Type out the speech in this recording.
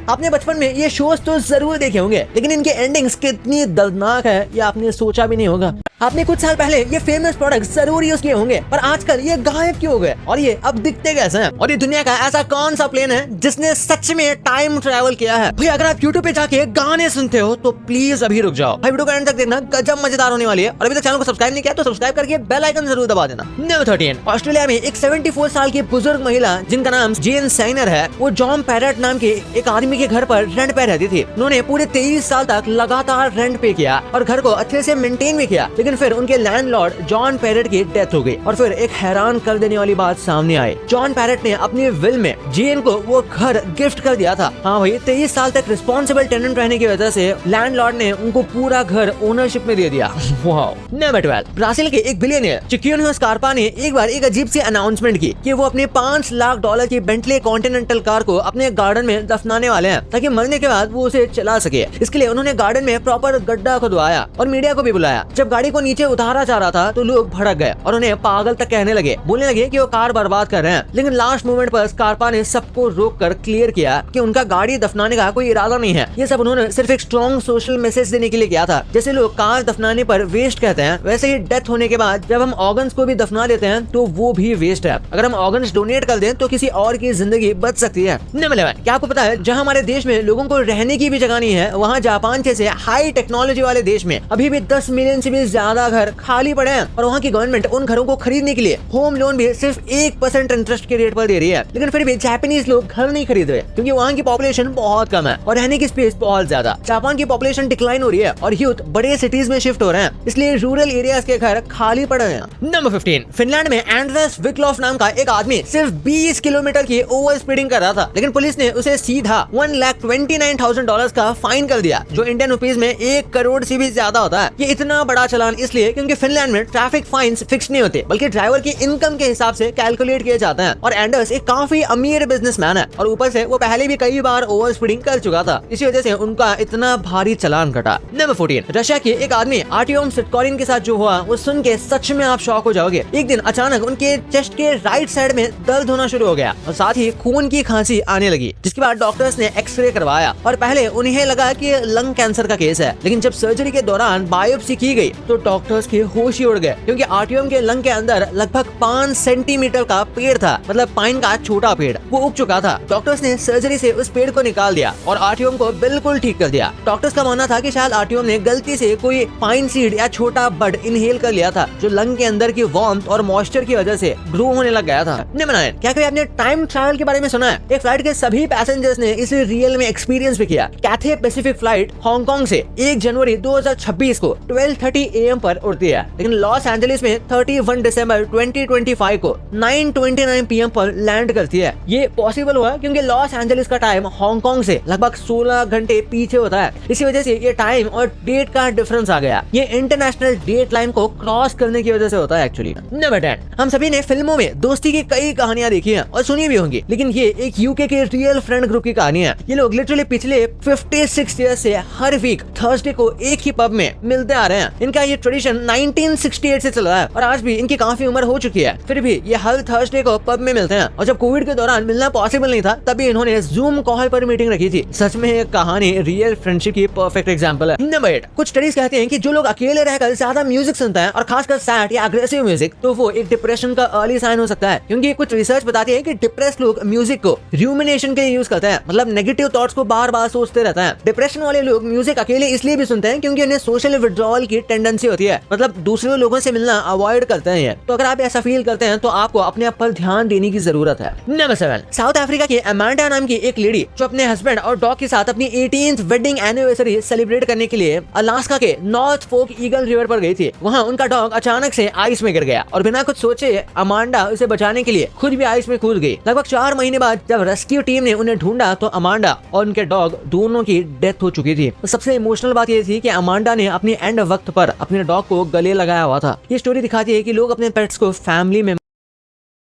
आपने बचपन में ये शोज तो जरूर देखे होंगे, लेकिन इनके एंडिंग्स कितनी दर्दनाक है ये आपने सोचा भी नहीं होगा। आपने कुछ साल पहले ये फेमस प्रोडक्ट जरूर यूज किए होंगे, पर आजकल ये गायब क्यों हो गए और ये अब दिखते कैसे हैं? और ये दुनिया का ऐसा कौन सा प्लेन है जिसने सच में टाइम ट्रैवल किया है? भाई अगर आप YouTube पे जाके गाने सुनते हो तो प्लीज अभी रुक जाओ। भाई वीडियो का एंड तक देखना, गजब मजेदार होने वाली है। और अभी तक चैनल को सब्सक्राइब नहीं किया तो सब्सक्राइब करके बेल आइकन जरूर दबा देना। नंबर 13, ऑस्ट्रेलिया में एक 74 साल की बुजुर्ग महिला जिनका नाम जेन साइनर है, वो जॉन पैरेट नाम के एक आदमी के घर पर रेंट पे रहती थी। उन्होंने पूरे 23 साल तक लगातार रेंट पे किया और घर को अच्छे से मेंटेन भी किया, लेकिन फिर उनके लैंडलॉर्ड जॉन पैरेट की डेथ हो गई। और फिर एक हैरान कर देने वाली बात सामने आई। जॉन पैरेट ने अपनी विल में जेन को वो घर गिफ्ट कर दिया था। हाँ भाई, 23 साल तक रिस्पॉन्सिबल टेनेंट रहने की वजह से लैंडलॉर्ड ने उनको पूरा घर ओनरशिप में दे दिया। वाओ। नंबर 12, ब्राजील के एक बिलियनियर चिकियोनो स्कार्पा ने एक बार एक अजीब सी अनाउंसमेंट की कि वो अपने $5 लाख की बेंटली कॉन्टिनेंटल कार को अपने गार्डन में दफनाने वाले हैं ताकि मरने के बाद वो उसे चला सके। इसके लिए उन्होंने गार्डन में प्रॉपर गड्ढा खुदवाया और मीडिया को भी बुलाया। जब गाड़ी को नीचे उतारा जा रहा था तो लोग भड़क गए और उन्हें पागल तक कहने लगे, बोलने लगे कि वो कार बर्बाद कर रहे हैं। लेकिन लास्ट मोमेंट पर स्कार्पा ने सबको रोककर क्लियर किया कि उनका गाड़ी दफनाने का कोई इरादा नहीं है। ये सब उन्होंने सिर्फ एक स्ट्रॉन्ग सोशल मैसेज देने के लिए किया था। जैसे लोग कार दफनाने पर वेस्ट कहते हैं, वैसे ही डेथ होने के बाद जब हम ऑर्गन्स को भी दफना देते हैं तो वो भी वेस्ट है। अगर हम ऑर्गन्स डोनेट कर दें तो किसी और की जिंदगी बच सकती है। नंबर 11, क्या आपको पता है जहाँ हमारे देश में लोगों को रहने की भी जगह नहीं है, वहाँ जापान जैसे हाई टेक्नोलॉजी वाले देश में अभी भी 10 मिलियन से भी ज्यादा घर खाली पड़े हैं और वहाँ की गवर्नमेंट उन घरों को खरीदने के लिए होम लोन भी सिर्फ 1% इंटरेस्ट के रेट पर दे रही है। लेकिन फिर भी जापानीज लोग घर नहीं खरीद रहे क्योंकि वहाँ की पॉपुलेशन बहुत कम है और रहने की स्पेस बहुत ज्यादा। जापान की पॉपुलेशन डिक्लाइन हो रही है और यूथ बड़े सिटीज में शिफ्ट हो रहे हैं, इसलिए रूरल एरियाज के घर खाली पड़े हैं। नंबर 15, फिनलैंड में एंड्रेस विक्लॉफ नाम का एक आदमी सिर्फ 20 किलोमीटर की ओवर स्पीडिंग कर रहा था, लेकिन पुलिस ने उसे सीधा $1,29,000 का फाइन कर दिया, जो इंडियन रुपीज में 1 करोड़ से भी ज्यादा होता है। ये इतना बड़ा चालान इसलिए क्योंकि फिनलैंड में ट्रैफिक फाइन्स फिक्स नहीं होते, बल्कि ड्राइवर की इनकम के हिसाब से कैलकुलेट किए जाते हैं। और एंडर्स एक काफी अमीर बिजनेसमैन है और ऊपर से वो पहले भी कई बार ओवर स्पीडिंग कर चुका था, इसी वजह से उनका इतना भारी चालान कटा। नंबर 14, रशिया के एक आदमी आर्टियोम सिटकोरिन के साथ जो हुआ वो सुन के सच में आप शॉक हो जाओगे। एक दिन अचानक उनके चेस्ट के राइट साइड में दर्द होना शुरू हो गया और साथ ही खून की खांसी आने लगी, जिसके बाद डॉक्टर्स ने एक्सरे करवाया और पहले उन्हें लगा कि लंग कैंसर का केस है। लेकिन जब सर्जरी के दौरान बायोप्सी की गई तो डॉक्टर्स के होश ही उड़ गए, क्योंकि आर्टियोम के लंग के अंदर लगभग 5 सेंटीमीटर का पेड़ था, मतलब पाइन का छोटा पेड़, वो उग चुका था। डॉक्टर्स ने सर्जरी से उस पेड़ को निकाल दिया और आर्टियोम को बिल्कुल ठीक कर दिया। डॉक्टर्स का मानना था कि शायद आर्टियोम ने गलती से कोई पाइन सीड या छोटा बड इनहेल कर लिया था, जो लंग के अंदर की वार्मथ और मॉइस्चर की वजह से ग्रो होने लग गया था। नंबर 9, क्या कभी आपने टाइम ट्रैवल के बारे में सुना है? एक फ्लाइट के सभी पैसेंजर्स ने इसे रियल में एक्सपीरियंस भी किया। कैथे पैसिफिक फ्लाइट हांगकांग से 1 जनवरी 2026 को 12:30 AM पर उड़ती है, लेकिन लॉस एंजलिस में 31 दिसंबर 2025 को 9:29 PM पर लैंड करती है। ये पॉसिबल हुआ क्योंकि लॉस एंजलिस का टाइम हांगकांग से लगभग 16 घंटे पीछे होता है, इसी वजह से ये टाइम और डेट का डिफरेंस आ गया। ये इंटरनेशनल डेट लाइन को क्रॉस करने की वजह से होता है एक्चुअली। नंबर 10, हम सभी ने फिल्मों में दोस्ती की कई कहानियां देखी हैं और सुनी भी होंगी, लेकिन ये एक यूके के रियल फ्रेंड ग्रुप की कहानी है। ये लोग लिटरली पिछले 56 ईयर्स से हर वीक थर्सडे को एक ही पब में मिलते आ रहे हैं। इनका ये ट्रेडिशन 1968 से चल रहा है और आज भी इनकी काफी उम्र हो चुकी है, फिर भी ये हर थर्सडे को पब में मिलते हैं। और जब कोविड के दौरान मिलना पॉसिबल नहीं था, तभी इन्होंने जूम कॉल पर मीटिंग रखी थी। सच में ये कहानी रियल फ्रेंडशिप की परफेक्ट एग्जांपल है। नंबर 8, कुछ स्टडीज कहते हैं कि जो लोग अकेले रहकर ज्यादा म्यूजिक सुनते हैं और खासकर सैड या अग्रेसिव म्यूजिक, तो वो एक डिप्रेशन का अर्ली साइन हो सकता है, क्योंकि कुछ रिसर्च बताती है कि डिप्रेस्ड लोग म्यूजिक को र्यूमिनेशन के लिए यूज करते हैं, मतलब नेगेटिव थॉट्स को बार बार सोचते रहते हैं। डिप्रेशन वाले लोग म्यूजिक अकेले इसलिए भी सुनते हैं क्योंकि उन्हें सोशल विड्रॉल की टेंडेंसी होती है, मतलब दूसरे लोगों से मिलना अवॉइड करते हैं। तो अगर आप ऐसा फील करते हैं तो आपको अपने आप पर ध्यान देने की जरूरत है। नंबर 7, साउथ अफ्रीका की अमांडा नाम की एक लेडी जो अपने हस्बैंड और डॉग के साथ अपनी 18th वेडिंग एनिवर्सरी सेलिब्रेट करने के लिए अलास्का के नॉर्थ फोक ईगल रिवर पर गई थी। वहाँ उनका डॉग अचानक से आइस में गिर गया और बिना कुछ सोचे अमांडा उसे बचाने के लिए खुद भी आइस में कूद गई। लगभग 4 महीने बाद जब रेस्क्यू टीम ने उन्हें ढूंढा तो अमांडा और उनके डॉग दोनों की डेथ हो चुकी थी। तो सबसे इमोशनल बात ये थी कि अमांडा ने अपने एंड वक्त पर अपने डॉग को गले लगाया हुआ था। ये स्टोरी दिखाती है कि लोग अपने पेट्स को फैमिली में